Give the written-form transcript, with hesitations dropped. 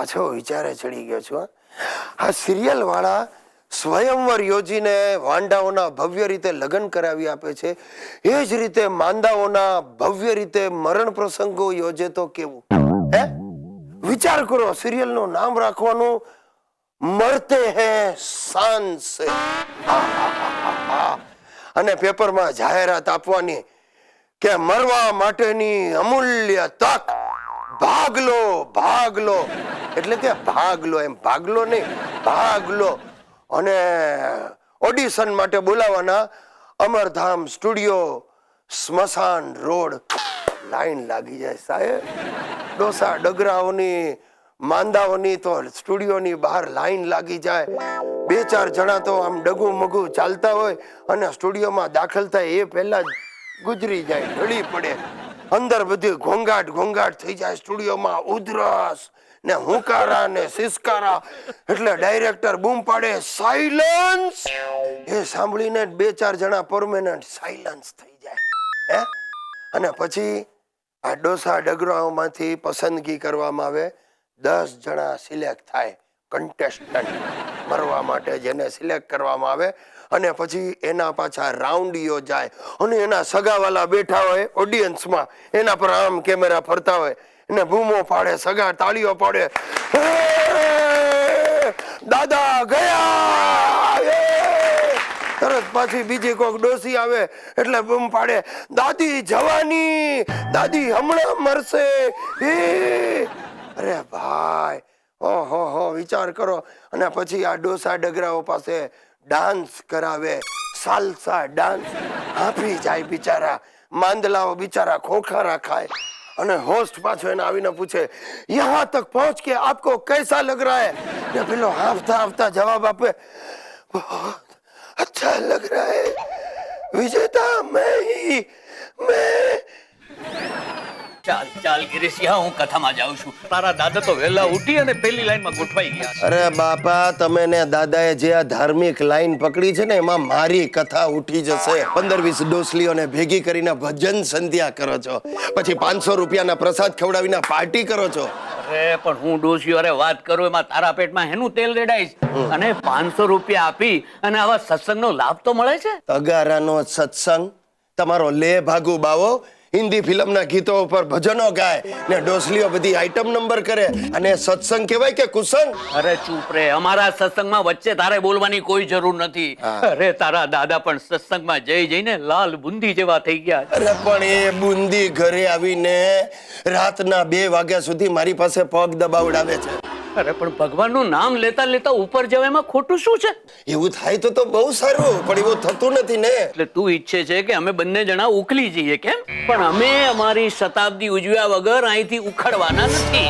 પાછો વિચારે ચડી ગયો છું. આ સિરિયલ વાળા સ્વયંવર યોજીને વાંડાઓના ભવ્ય રીતે લગ્ન કરાવી આપે છે, એ જ રીતે માંદાઓના ભવ્ય રીતે મરણ પ્રસંગો યોજે તો કેવું? હે, વિચાર કરો. સિરિયલ નું નામ રાખવાનું મરતે હૈ શાન સે, અને પેપરમાં જાહેરાત આપવાની કે મરવા માટેની અમૂલ્ય તક, ભાગ લો ભાગ લો. એટલે કે ભાગ લો, એમ ભાગલો નહીં, ભાગ લો. અને ઓડિશન માટે બોલાવાના અમરધામ સ્ટુડિયો, સ્મશાન રોડ. લાઈન લાગી જાય સાહેબ. ડોસા ડગરાઓની, માંદાઓની તો સ્ટુડિયોની બહાર લાઈન લાગી જાય. 2-4 જણા તો આમ ડગુ મગુ ચાલતા હોય અને સ્ટુડિયોમાં દાખલ થાય એ પહેલા જ ગુજરી જાય, ઢળી પડે. અંદર બધી ઘોંઘાટ ઘોંઘાટ થઈ જાય સ્ટુડિયોમાં, ઉધરસ ને હુંકારા ને સિસકારા. એટલે ડાયરેક્ટર બૂમ પાડે, સાયલન્સ. એ સાંભળીને 2-4 જણા પરમેનન્ટ સાયલન્સ થઈ જાય. હે, અને પછી આ ડોસા ડગરાઓમાંથી પસંદગી કરવામાં આવે. 10 જણા સિલેક્ટ થાય, કન્ટેસ્ટન્ટ મરવા માટે જેને સિલેક્ટ કરવામાં આવે. અને પછી એના પાછા રાઉન્ડ યોજાય અને એના સગાવાલા બેઠા હોય ઓડિયન્સમાં, એના પર આમ કેમેરા ફરતા હોય, એને બૂમો પાડે, સગા તાળીઓ પાડે, દાદા ગયા. તરત પાછી બીજી કોઈક ડોસી આવે એટલે બૂમ પાડે, દાદી જવાની, દાદી હમણાં મરશે. અરે ભાઈ, ઓહો, વિચાર કરો. અને પછી આ ડોસા ડગરાઓ પાસે ડાન્સ કરાવે, સાલસા ડાન્સ. હાંફી જાય બિચારા, માંદલાઓ બિચારા ખોખારા ખાય. અને હોસ્ટ પાછો એને આવીને પૂછે, યહાં તક પહોંચ કે આપકો कैसा लग रहा है? ને પેલો હાંફતા હાંફતા જવાબ આપે, बहुत अच्छा लग रहा है, विजेता मैं. ચાલ ચાલ ગિરીશિયા, હું કથામાં જાઉં છું. તારા દાદા તો વહેલા ઉઠી અને પહેલી લાઈનમાં ગોઠવાઈ ગયા. અરે બાપા, તમે ને દાદાએ જે આ ધાર્મિક લાઈન પકડી છે ને, એમાં મારી કથા ઉઠી જશે. 15-20 ડોસલીઓને ભેગી કરીને ભજન સંધ્યા કરો છો, પછી 500 રૂપિયાના પ્રસાદ ખવડાવીને પાર્ટી કરો છો. અરે પણ હું ડોશીઓ અરે વાત કરું એમાં તારા પેટમાં હેનું તેલ રેડાઈશ? અને 500 રૂપિયા આપી અને આવા સત્સંગનો લાભ તો મળે છે. તગારાનો સત્સંગ, તમારો લે ભાગુ બાવો હિન્દી ફિલ્મના ગીતો ઉપર ભજનો ગાય ને ડોસલીઓ બધી આઈટમ નંબર કરે, અને સત્સંગ કહેવાય કે કુસંગ? અરે ચૂપ રે, અમારા સત્સંગમાં વચ્ચે તારે બોલવાની કોઈ જરૂર નથી. અરે તારા દાદા પણ સત્સંગમાં જઈને લાલ બુંદી જેવા થઈ ગયા. અરે પણ એ બુંદી ઘરે આવીને રાતના 2 વાગ્યા સુધી મારી પાસે પગ દબાવડાવે છે. અરે પણ ભગવાનનું નામ લેતા લેતા ઉપર જવા એમાં ખોટું શું છે? એવું થાય તો બહુ સારું, પણ એવું થતું નથી ને. એટલે તું ઈચ્છે છે કે અમે બંને જણા ઉકલી જઈએ, કેમ? પણ અમે અમારી શતાબ્દી ઉજવ્યા વગર અહીંથી ઉખડવાના નથી.